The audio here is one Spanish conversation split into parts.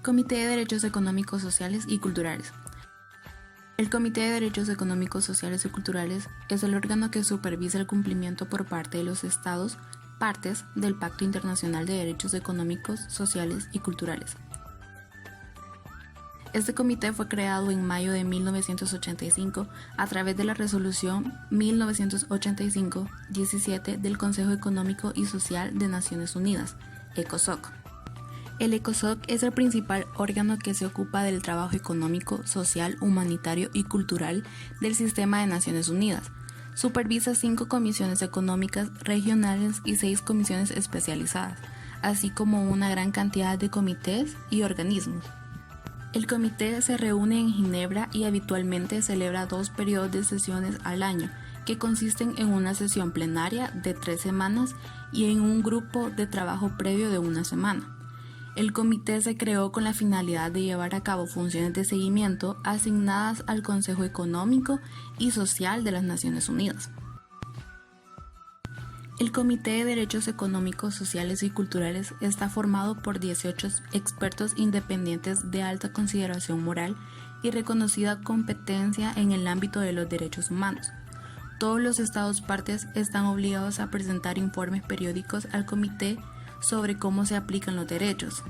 Comité de Derechos Económicos, Sociales y Culturales. El Comité de Derechos Económicos, Sociales y Culturales es el órgano que supervisa el cumplimiento por parte de los Estados partes del Pacto Internacional de Derechos Económicos, Sociales y Culturales. Este comité fue creado en mayo de 1985 a través de la Resolución 1985-17 del Consejo Económico y Social de Naciones Unidas, ECOSOC. El ECOSOC es el principal órgano que se ocupa del trabajo económico, social, humanitario y cultural del sistema de Naciones Unidas. Supervisa 5 comisiones económicas regionales y 6 comisiones especializadas, así como una gran cantidad de comités y organismos. El comité se reúne en Ginebra y habitualmente celebra 2 periodos de sesiones al año, que consisten en una sesión plenaria de 3 semanas y en un grupo de trabajo previo de 1 semana. El comité se creó con la finalidad de llevar a cabo funciones de seguimiento asignadas al Consejo Económico y Social de las Naciones Unidas. El Comité de Derechos Económicos, Sociales y Culturales está formado por 18 expertos independientes de alta consideración moral y reconocida competencia en el ámbito de los derechos humanos. Todos los Estados partes están obligados a presentar informes periódicos al Comité sobre cómo se aplican los derechos.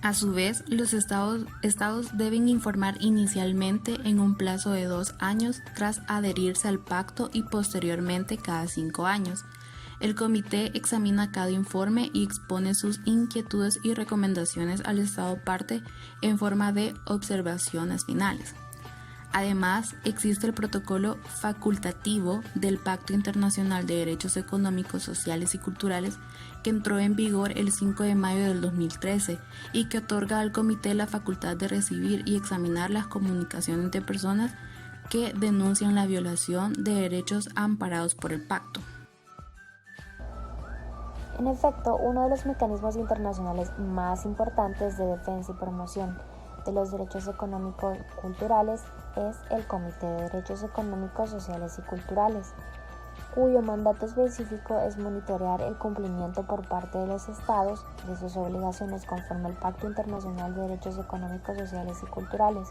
A su vez, los estados deben informar inicialmente en un plazo de 2 años tras adherirse al pacto y posteriormente cada 5 años. El comité examina cada informe y expone sus inquietudes y recomendaciones al Estado parte en forma de observaciones finales. Además, existe el protocolo facultativo del Pacto Internacional de Derechos Económicos, Sociales y Culturales que entró en vigor el 5 de mayo del 2013 y que otorga al comité la facultad de recibir y examinar las comunicaciones de personas que denuncian la violación de derechos amparados por el pacto. En efecto, uno de los mecanismos internacionales más importantes de defensa y promoción de los derechos económicos culturales es el Comité de Derechos Económicos, Sociales y Culturales, cuyo mandato específico es monitorear el cumplimiento por parte de los Estados de sus obligaciones conforme al Pacto Internacional de Derechos Económicos, Sociales y Culturales.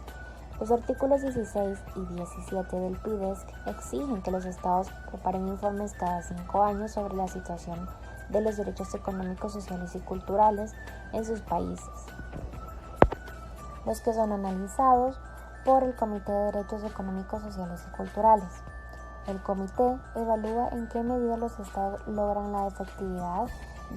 Los artículos 16 y 17 del PIDESC exigen que los Estados preparen informes cada 5 años sobre la situación de los derechos económicos, sociales y culturales en sus países, los que son analizados por el Comité de Derechos Económicos, Sociales y Culturales. El comité evalúa en qué medida los estados logran la efectividad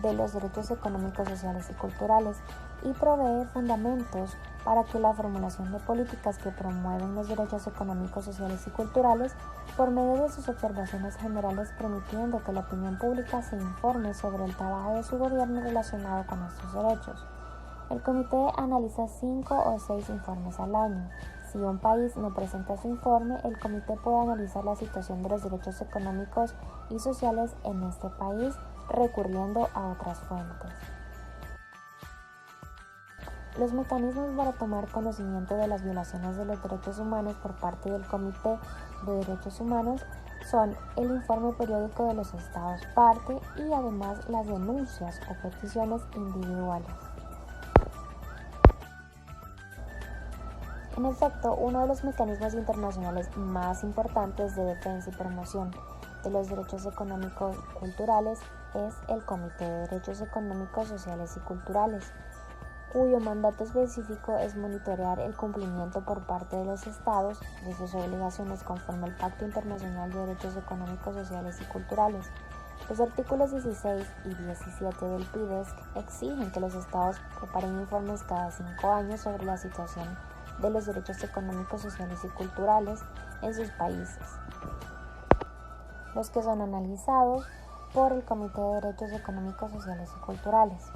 de los derechos económicos, sociales y culturales y provee fundamentos para que la formulación de políticas que promueven los derechos económicos, sociales y culturales por medio de sus observaciones generales, permitiendo que la opinión pública se informe sobre el trabajo de su gobierno relacionado con estos derechos. El comité analiza 5 o 6 informes al año. Si un país no presenta su informe, el comité puede analizar la situación de los derechos económicos y sociales en este país recurriendo a otras fuentes. Los mecanismos para tomar conocimiento de las violaciones de los derechos humanos por parte del Comité de Derechos Humanos son el informe periódico de los Estados parte y además las denuncias o peticiones individuales. En efecto, uno de los mecanismos internacionales más importantes de defensa y promoción de los derechos económicos culturales es el Comité de Derechos Económicos, Sociales y Culturales, cuyo mandato específico es monitorear el cumplimiento por parte de los Estados de sus obligaciones conforme al Pacto Internacional de Derechos Económicos, Sociales y Culturales. Los artículos 16 y 17 del PIDESC exigen que los Estados preparen informes cada 5 años sobre la situación de los derechos económicos, sociales y culturales en sus países, los que son analizados por el Comité de Derechos Económicos, Sociales y Culturales.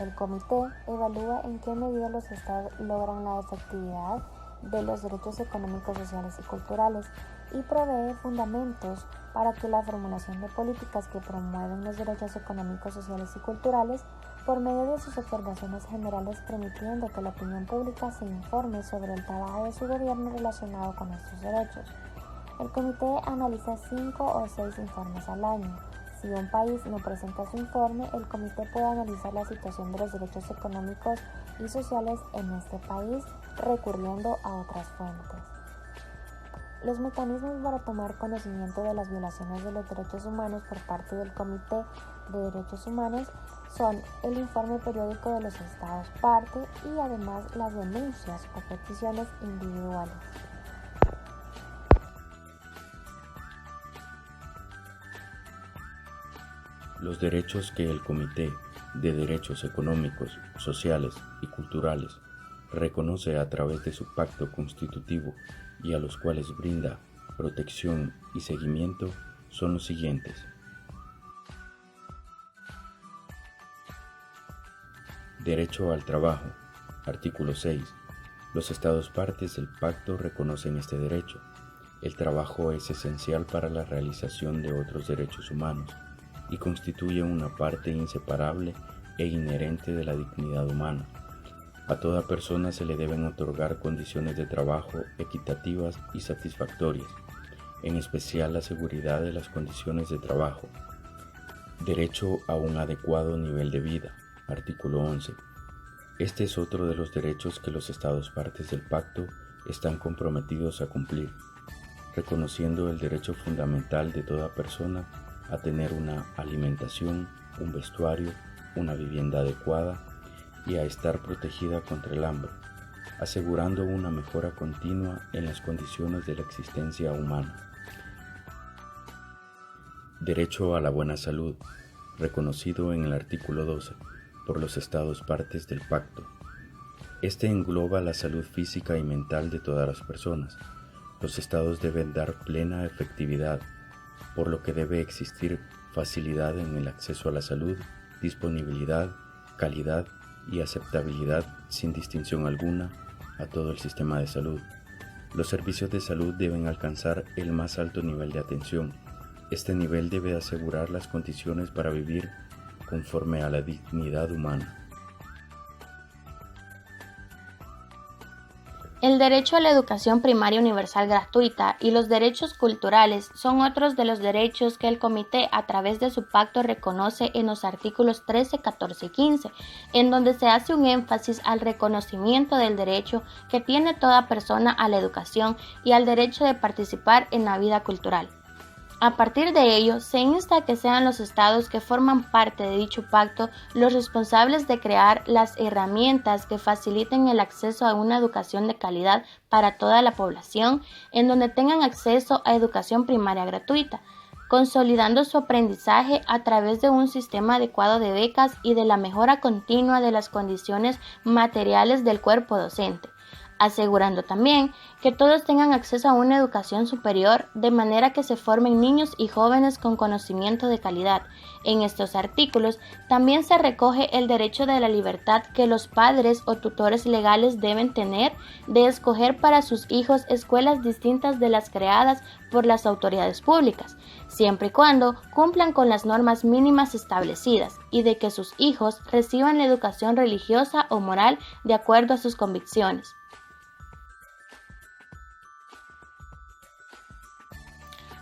El comité evalúa en qué medida los estados logran la efectividad de los derechos económicos, sociales y culturales y provee fundamentos para que la formulación de políticas que promueven los derechos económicos, sociales y culturales por medio de sus observaciones generales, permitiendo que la opinión pública se informe sobre el trabajo de su gobierno relacionado con estos derechos. El comité analiza 5 o 6 informes al año. Si un país no presenta su informe, el comité puede analizar la situación de los derechos económicos y sociales en este país recurriendo a otras fuentes. Los mecanismos para tomar conocimiento de las violaciones de los derechos humanos por parte del Comité de Derechos Humanos son el informe periódico de los estados parte y además las denuncias o peticiones individuales. Los derechos que el Comité de Derechos Económicos, Sociales y Culturales reconoce a través de su pacto constitutivo y a los cuales brinda protección y seguimiento son los siguientes. Derecho al trabajo. Artículo 6. Los estados partes del pacto reconocen este derecho. El trabajo es esencial para la realización de otros derechos humanos y constituye una parte inseparable e inherente de la dignidad humana. A toda persona se le deben otorgar condiciones de trabajo equitativas y satisfactorias, en especial la seguridad de las condiciones de trabajo. Derecho a un adecuado nivel de vida. Artículo 11. Este es otro de los derechos que los estados partes del pacto están comprometidos a cumplir, reconociendo el derecho fundamental de toda persona a tener una alimentación, un vestuario, una vivienda adecuada y a estar protegida contra el hambre, asegurando una mejora continua en las condiciones de la existencia humana. Derecho a la buena salud, reconocido en el artículo 12 por los estados partes del pacto. Este engloba la salud física y mental de todas las personas. Los estados deben dar plena efectividad, por lo que debe existir facilidad en el acceso a la salud, disponibilidad, calidad y aceptabilidad sin distinción alguna a todo el sistema de salud. Los servicios de salud deben alcanzar el más alto nivel de atención. Este nivel debe asegurar las condiciones para vivir conforme a la dignidad humana. El derecho a la educación primaria universal gratuita y los derechos culturales son otros de los derechos que el Comité a través de su pacto reconoce en los artículos 13, 14 y 15, en donde se hace un énfasis al reconocimiento del derecho que tiene toda persona a la educación y al derecho de participar en la vida cultural. A partir de ello, se insta a que sean los estados que forman parte de dicho pacto los responsables de crear las herramientas que faciliten el acceso a una educación de calidad para toda la población, en donde tengan acceso a educación primaria gratuita, consolidando su aprendizaje a través de un sistema adecuado de becas y de la mejora continua de las condiciones materiales del cuerpo docente, asegurando también que todos tengan acceso a una educación superior de manera que se formen niños y jóvenes con conocimiento de calidad. En estos artículos también se recoge el derecho de la libertad que los padres o tutores legales deben tener de escoger para sus hijos escuelas distintas de las creadas por las autoridades públicas, siempre y cuando cumplan con las normas mínimas establecidas, y de que sus hijos reciban la educación religiosa o moral de acuerdo a sus convicciones.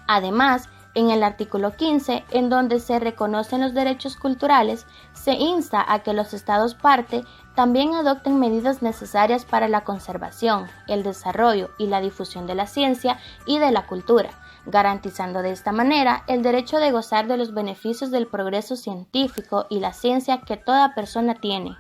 Además, en el artículo 15, en donde se reconocen los derechos culturales, se insta a que los estados parte también adopten medidas necesarias para la conservación, el desarrollo y la difusión de la ciencia y de la cultura, garantizando de esta manera el derecho de gozar de los beneficios del progreso científico y la ciencia que toda persona tiene.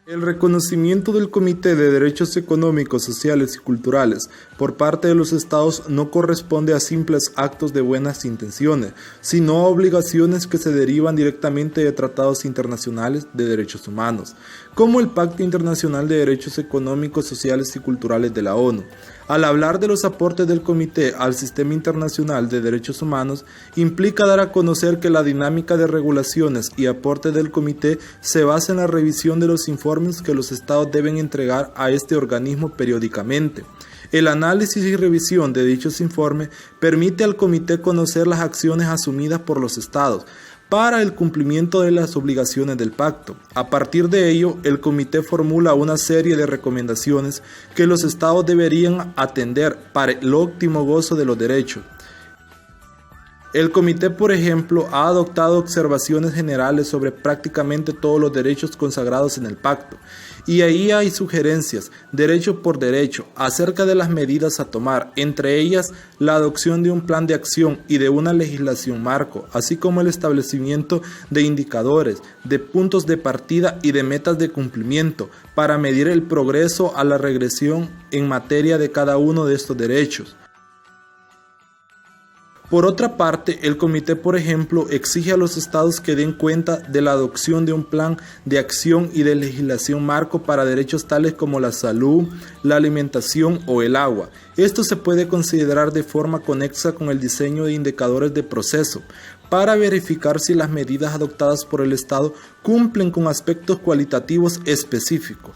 El reconocimiento del Comité de Derechos Económicos, Sociales y Culturales por parte de los estados no corresponde a simples actos de buenas intenciones, sino a obligaciones que se derivan directamente de tratados internacionales de derechos humanos, como el Pacto Internacional de Derechos Económicos, Sociales y Culturales de la ONU. Al hablar de los aportes del Comité al Sistema Internacional de Derechos Humanos, implica dar a conocer que la dinámica de regulaciones y aportes del Comité se basa en la revisión de los informes que los estados deben entregar a este organismo periódicamente. El análisis y revisión de dichos informes permite al Comité conocer las acciones asumidas por los estados para el cumplimiento de las obligaciones del pacto. A partir de ello, el Comité formula una serie de recomendaciones que los estados deberían atender para el óptimo gozo de los derechos. El comité, por ejemplo, ha adoptado observaciones generales sobre prácticamente todos los derechos consagrados en el pacto, y ahí hay sugerencias, derecho por derecho, acerca de las medidas a tomar, entre ellas la adopción de un plan de acción y de una legislación marco, así como el establecimiento de indicadores, de puntos de partida y de metas de cumplimiento para medir el progreso a la regresión en materia de cada uno de estos derechos. Por otra parte, el comité, por ejemplo, exige a los estados que den cuenta de la adopción de un plan de acción y de legislación marco para derechos tales como la salud, la alimentación o el agua. Esto se puede considerar de forma conexa con el diseño de indicadores de proceso, para verificar si las medidas adoptadas por el Estado cumplen con aspectos cualitativos específicos.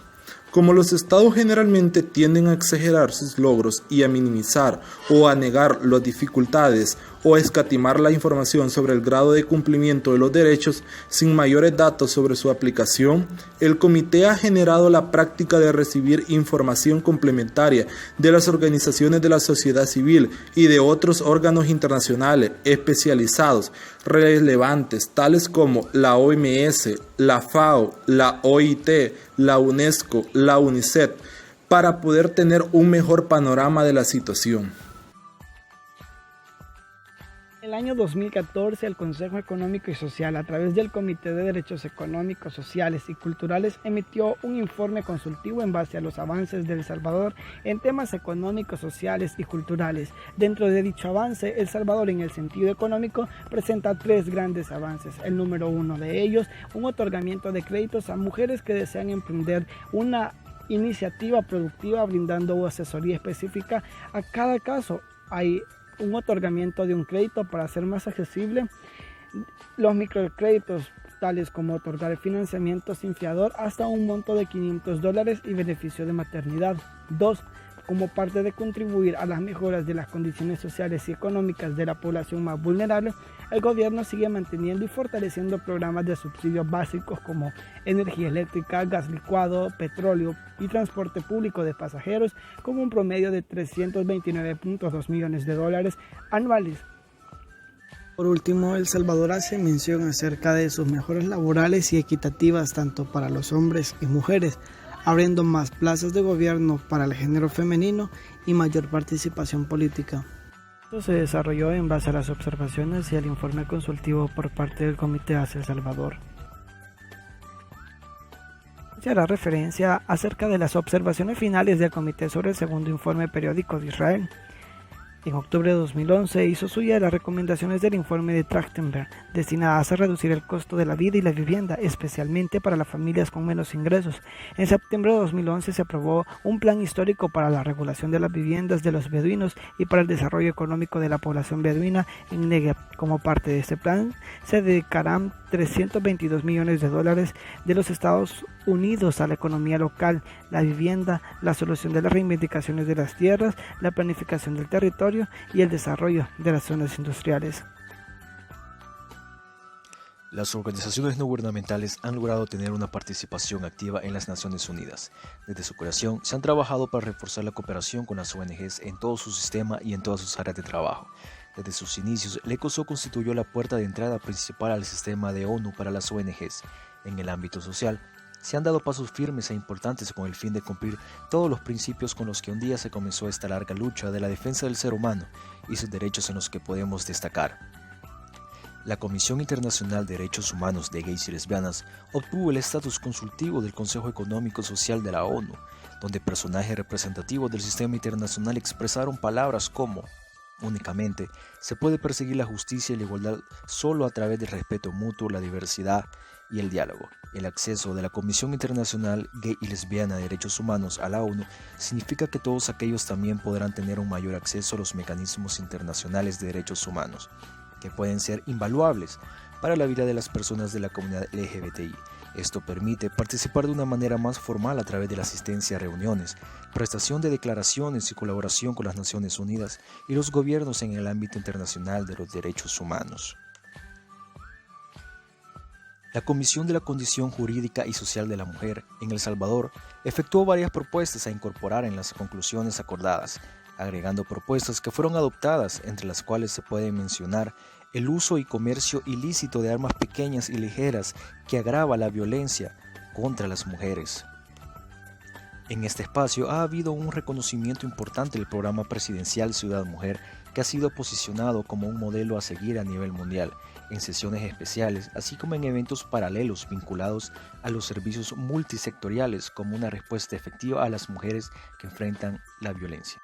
Como los estados generalmente tienden a exagerar sus logros y a minimizar o a negar las dificultades o a escatimar la información sobre el grado de cumplimiento de los derechos sin mayores datos sobre su aplicación, el comité ha generado la práctica de recibir información complementaria de las organizaciones de la sociedad civil y de otros órganos internacionales especializados relevantes, tales como la OMS, la FAO, la OIT, la UNESCO, la UNICEF, para poder tener un mejor panorama de la situación. En el año 2014, el Consejo Económico y Social, a través del Comité de Derechos Económicos, Sociales y Culturales, emitió un informe consultivo en base a los avances de El Salvador en temas económicos, sociales y culturales. Dentro de dicho avance, El Salvador, en el sentido económico, presenta 3 grandes avances. El número 1 de ellos, un otorgamiento de créditos a mujeres que desean emprender una iniciativa productiva, brindando asesoría específica a cada caso. Hay un otorgamiento de un crédito para hacer más accesible los microcréditos, tales como otorgar financiamiento sin fiador hasta un monto de $500 y beneficio de maternidad. 2. Como parte de contribuir a las mejoras de las condiciones sociales y económicas de la población más vulnerable, el gobierno sigue manteniendo y fortaleciendo programas de subsidios básicos como energía eléctrica, gas licuado, petróleo y transporte público de pasajeros, con un promedio de $329.2 millones anuales. Por último, El Salvador hace mención acerca de sus mejoras laborales y equitativas tanto para los hombres y mujeres, abriendo más plazas de gobierno para el género femenino y mayor participación política. Esto se desarrolló en base a las observaciones y al informe consultivo por parte del Comité Hacia El Salvador. Se hará referencia acerca de las observaciones finales del Comité sobre el segundo informe periódico de Israel. En octubre de 2011 hizo suya las recomendaciones del informe de Trachtenberg, destinadas a reducir el costo de la vida y la vivienda, especialmente para las familias con menos ingresos. En septiembre de 2011 se aprobó un plan histórico para la regulación de las viviendas de los beduinos y para el desarrollo económico de la población beduina en Negev. Como parte de este plan, se dedicarán $322 millones de los Estados Unidos a la economía local, la vivienda, la solución de las reivindicaciones de las tierras, la planificación del territorio y el desarrollo de las zonas industriales. Las organizaciones no gubernamentales han logrado tener una participación activa en las Naciones Unidas. Desde su creación, se han trabajado para reforzar la cooperación con las ONGs en todo su sistema y en todas sus áreas de trabajo. Desde sus inicios, el ECOSOC constituyó la puerta de entrada principal al sistema de ONU para las ONGs. En el ámbito social, se han dado pasos firmes e importantes con el fin de cumplir todos los principios con los que un día se comenzó esta larga lucha de la defensa del ser humano y sus derechos, en los que podemos destacar. La Comisión Internacional de Derechos Humanos de Gays y Lesbianas obtuvo el estatus consultivo del Consejo Económico y Social de la ONU, donde personajes representativos del sistema internacional expresaron palabras como: únicamente se puede perseguir la justicia y la igualdad solo a través del respeto mutuo, la diversidad y el diálogo. El acceso de la Comisión Internacional Gay y Lesbiana de Derechos Humanos a la ONU significa que todos aquellos también podrán tener un mayor acceso a los mecanismos internacionales de derechos humanos, que pueden ser invaluables para la vida de las personas de la comunidad LGBTI. Esto permite participar de una manera más formal a través de la asistencia a reuniones, prestación de declaraciones y colaboración con las Naciones Unidas y los gobiernos en el ámbito internacional de los derechos humanos. La Comisión de la Condición Jurídica y Social de la Mujer en El Salvador efectuó varias propuestas a incorporar en las conclusiones acordadas, agregando propuestas que fueron adoptadas, entre las cuales se puede mencionar el uso y comercio ilícito de armas pequeñas y ligeras que agrava la violencia contra las mujeres. En este espacio ha habido un reconocimiento importante del programa presidencial Ciudad Mujer, que ha sido posicionado como un modelo a seguir a nivel mundial, en sesiones especiales, así como en eventos paralelos vinculados a los servicios multisectoriales como una respuesta efectiva a las mujeres que enfrentan la violencia.